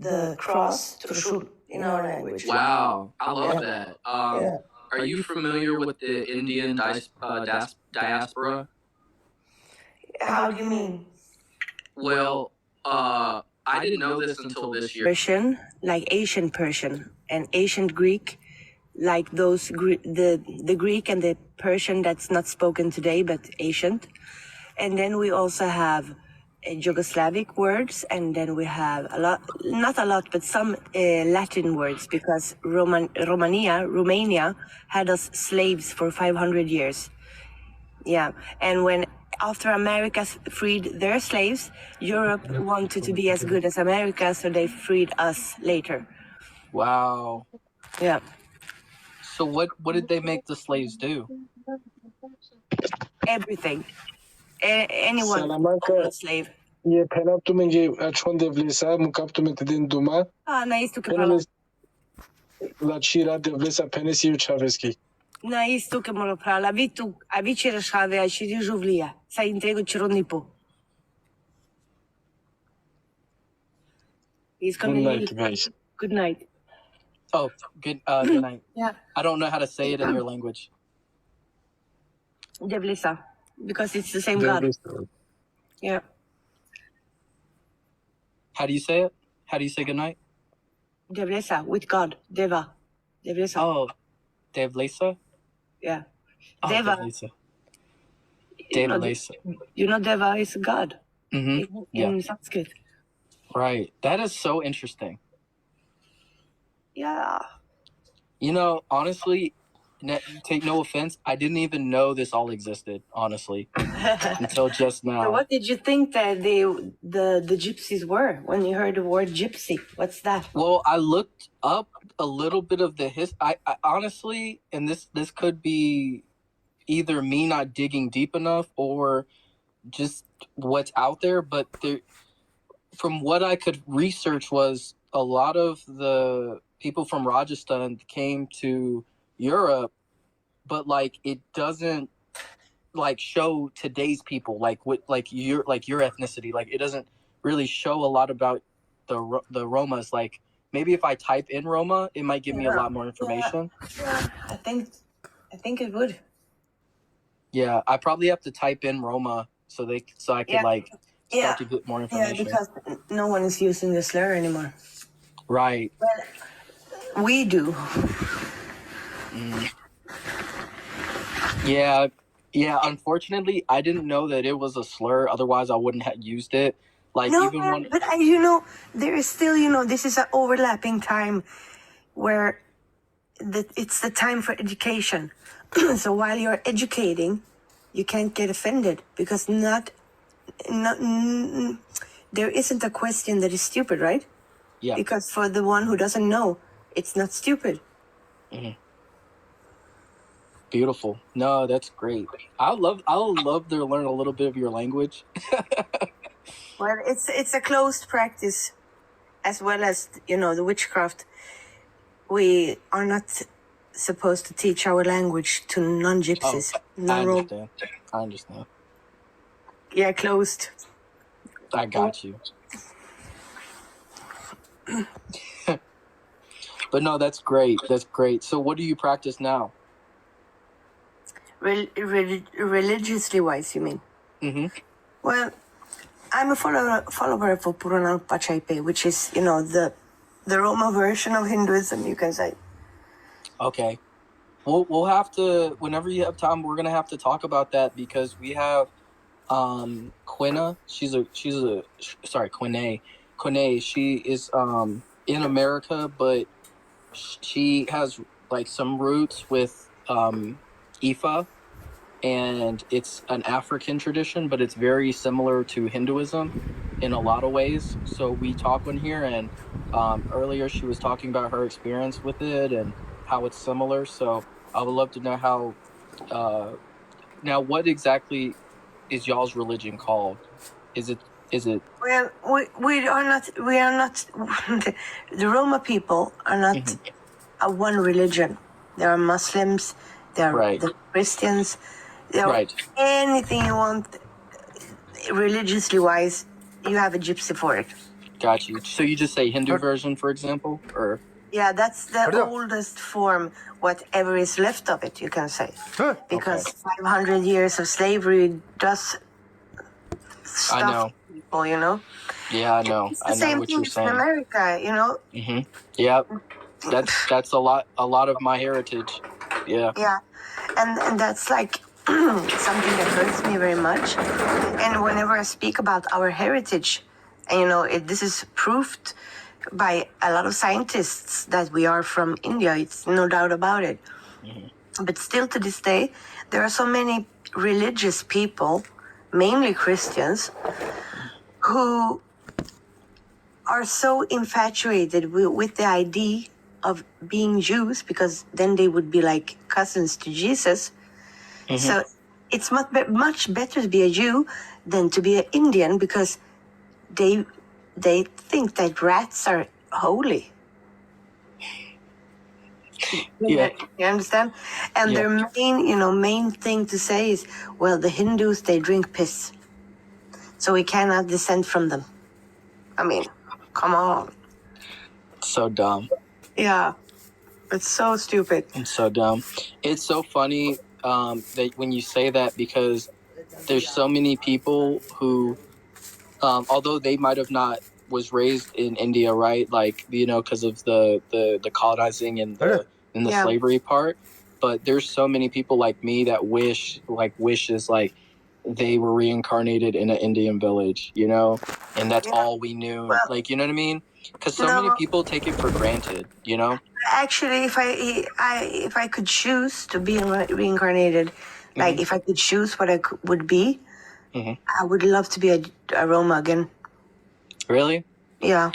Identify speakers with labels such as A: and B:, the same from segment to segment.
A: the cross Trishul in our language.
B: Wow, I love that. Are you familiar with the Indian diaspora?
A: How do you mean?
B: Well, I didn't know this until this year.
A: Persian, like ancient Persian, and ancient Greek, like those the Greek and the Persian that's not spoken today but ancient. And then we also have Yugoslavic words, and then we have a lot, not a lot, but some Latin words, because Romania had us slaves for 500 years. Yeah, and when after America freed their slaves, Europe wanted to be as good as America, so they freed us later.
B: Wow.
A: Yeah.
B: So what did they make the slaves do?
A: Everything. Anyone
C: Salamanca.
A: own a slave.
C: Je penaptum inge çonde vlesa mukaptum tedin duma.
A: Na isto que falo.
C: La chira de vlesa penesi Chaveski.
A: Na isto que mo prala. A vi ci rashave a ci juvlia. Sa intrego ci ronipo. He's
C: Good
A: coming.
C: night, guys.
A: Good night.
B: Oh, good night.
A: Yeah.
B: I don't know how to say it in your language.
A: Devlisa. Because it's the same God. Yeah.
B: How do you say it? How do you say good night?
A: Devlisa, with God. Deva. Devlisa.
B: Oh, Devlesa?
A: Yeah.
B: Oh,
A: Deva.
B: Devlesa.
A: You know,
B: Devlesa.
A: you know Deva is God.
B: Mm-hmm.
A: In Sanskrit.
B: Right. That is so interesting.
A: Yeah.
B: You know, honestly, take no offense, I didn't even know this all existed, honestly, until just now.
A: So what did you think that the gypsies were when you heard the word gypsy? What's that?
B: Well, I looked up a little bit of the history. I honestly, and this could be either me not digging deep enough or just what's out there, but from what I could research was a lot of the people from Rajasthan came to Europe, but like it doesn't like show today's people like your ethnicity. Like it doesn't really show a lot about the Romas. Like maybe if I type in Roma, it might give me a lot more information.
A: Yeah, I think it would.
B: Yeah, I probably have to type in Roma so I could start to get more information.
A: Yeah, because no one is using the slur anymore.
B: Right.
A: Well, we do.
B: Yeah. Unfortunately, I didn't know that it was a slur. Otherwise, I wouldn't have used it. Like
A: but there is still, this is an overlapping time where it's the time for education. So while you're educating, you can't get offended because not there isn't a question that is stupid, right?
B: Yeah.
A: Because for the one who doesn't know, it's not stupid.
B: Mm-hmm. Beautiful. No, that's great. I'll love to learn a little bit of your language.
A: Well, it's a closed practice, as well as the witchcraft. We are not supposed to teach our language to non-gypsies.
B: I understand.
A: Yeah, closed.
B: I got you. But no, that's great. That's great. So what do you practice now?
A: Religiously wise, you mean?
B: Mm-hmm.
A: Well, I'm a follower of Purana Pachaipe, which is, the Roma version of Hinduism, you can say.
B: Okay. We'll have to, whenever you have time, we're going to have to talk about that because we have Quina. Quine. She is in America, but she has like some roots with Ifa, and it's an African tradition, but it's very similar to Hinduism in a lot of ways. So we talk on here, and earlier she was talking about her experience with it and how it's similar. So I would love to know how. Now, what exactly is y'all's religion called? Is it?
A: Well, we are not. The Roma people are not a one religion. There are Muslims. There are the Christians. There are anything you want, religiously wise. You have a gypsy for it.
B: Got you. So you just say Hindu version, for example, or
A: Yeah, that's the
D: Pardon?
A: oldest form, whatever is left of it, you can say.
D: Huh.
A: Because 500 years of slavery does
B: I know.
A: stuff people, you know?
B: Yeah, I know.
A: It's the
B: I know
A: same
B: what
A: thing
B: you're
A: in
B: saying.
A: America, you know?
B: Mm-hmm. Yep. That's a lot of my heritage. Yeah.
A: Yeah, and that's like something that hurts me very much. And whenever I speak about our heritage, and you know, this is proved by a lot of scientists that we are from India. It's no doubt about it. But still, to this day, there are so many religious people, mainly Christians, who are so infatuated with the idea of being Jews because then they would be like cousins to Jesus. So it's much better to be a Jew than to be an Indian because they think that rats are holy.
B: Yeah.
A: You understand? And
B: Yeah.
A: their main thing to say is, well, the Hindus, they drink piss, so we cannot descend from them. I mean, come on.
B: So dumb.
A: Yeah, it's so stupid.
B: It's so dumb. It's so funny that when you say that, because there's so many people who, although they might have not was raised in India, right? Like, you know, because of the colonizing and the
A: Yeah.
B: slavery part. But there's so many people like me that wishes like they were reincarnated in an Indian village, you know, and that's
A: Yeah.
B: all we knew.
A: Well,
B: like, you know what I mean? Because so
A: no.
B: many people take it for granted, you know.
A: Actually, if I could choose to be reincarnated, like if I could choose what I would be, I would love to be a Roma again.
B: Really?
A: Yeah.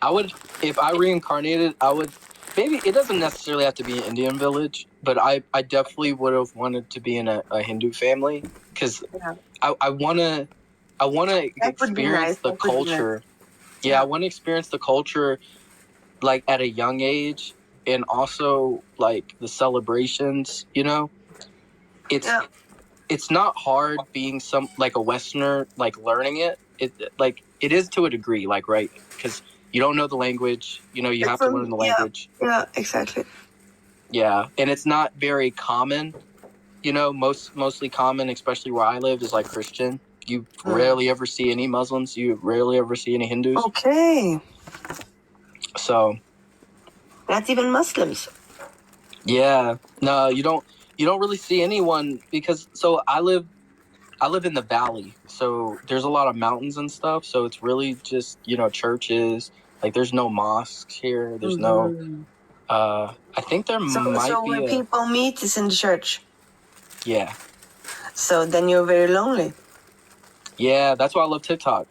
B: I would, if I reincarnated, I would, maybe it doesn't necessarily have to be an Indian village, but I definitely would have wanted to be in a Hindu family because
A: Yeah.
B: I want to
A: That would be nice.
B: experience the
A: That would be nice.
B: culture.
A: Yeah.
B: I want to experience the culture like at a young age, and also like the celebrations, you know. It's not hard being like a Westerner, like learning it. It is to a degree, like, right? Because you don't know the language, you know, you have to learn the language.
A: Yeah, exactly.
B: Yeah, and it's not very common, you know. Mostly common, especially where I live, is like Christian. You rarely ever see any Muslims. You rarely ever see any Hindus.
A: Okay.
B: So
A: Not even Muslims.
B: yeah, no, you don't really see anyone because I live in the valley, so there's a lot of mountains and stuff. So it's really just, you know, churches. Like, there's no mosques here. There's no. I think there might
A: So
B: be.
A: where people meet is in the church.
B: Yeah.
A: So then you're very lonely.
B: Yeah, that's why I love TikTok.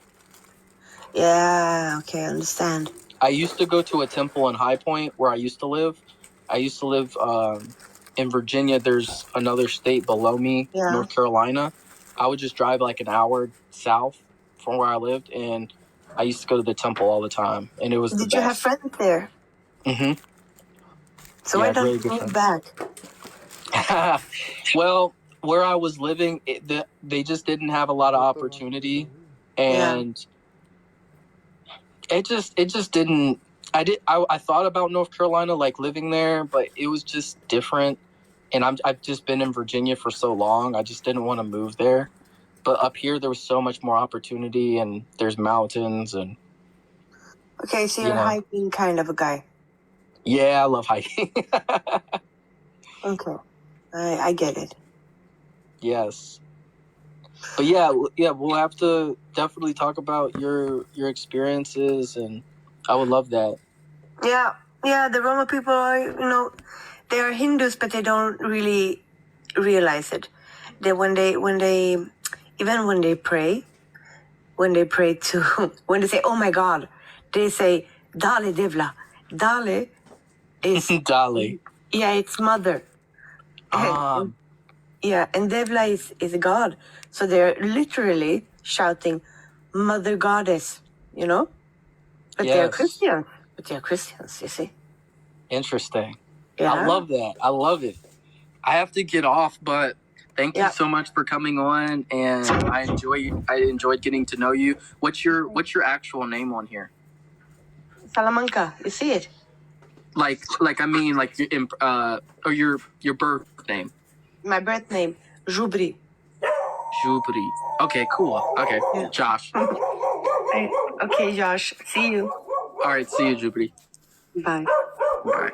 A: Yeah. Okay, I understand.
B: I used to go to a temple in High Point where I used to live. I used to live in Virginia. There's another state below me, North Carolina. I would just drive like an hour south from where I lived, and I used to go to the temple all the time, and it was the best.
A: Did you have friends there?
B: Mm-hmm.
A: So why don't you move back?
B: Well, where I was living, they just didn't have a lot of opportunity, and it just didn't. I thought about North Carolina, like living there, but it was just different. And I've just been in Virginia for so long. I just didn't want to move there. But up here, there was so much more opportunity, and there's mountains and.
A: Okay, so you're a hiking kind of a guy.
B: Yeah, I love hiking.
A: Okay, I get it.
B: Yes. But yeah, we'll have to definitely talk about your experiences, and I would love that.
A: Yeah, the Roma people are, they are Hindus, but they don't really realize it. When they pray to, when they say, oh my God, they say, Dale Devla. Dale is...
B: Dale.
A: Yeah, it's mother. Yeah, and Devla is a god. So they're literally shouting, Mother Goddess, you know? But they're Christians. You see?
B: Interesting.
A: Yeah.
B: I love that. I love it. I have to get off, but Thank you
A: Yeah.
B: so much for coming on, and I enjoyed getting to know you. What's your actual name on here?
A: Salamanca. You see it?
B: Like I mean, like or your birth name.
A: My birth name, Jubri.
B: Jubri. Okay, cool. Okay,
A: Yeah.
B: Josh.
A: Okay, Josh. See you.
B: All right, see you, Jubri.
A: Bye.
B: Bye.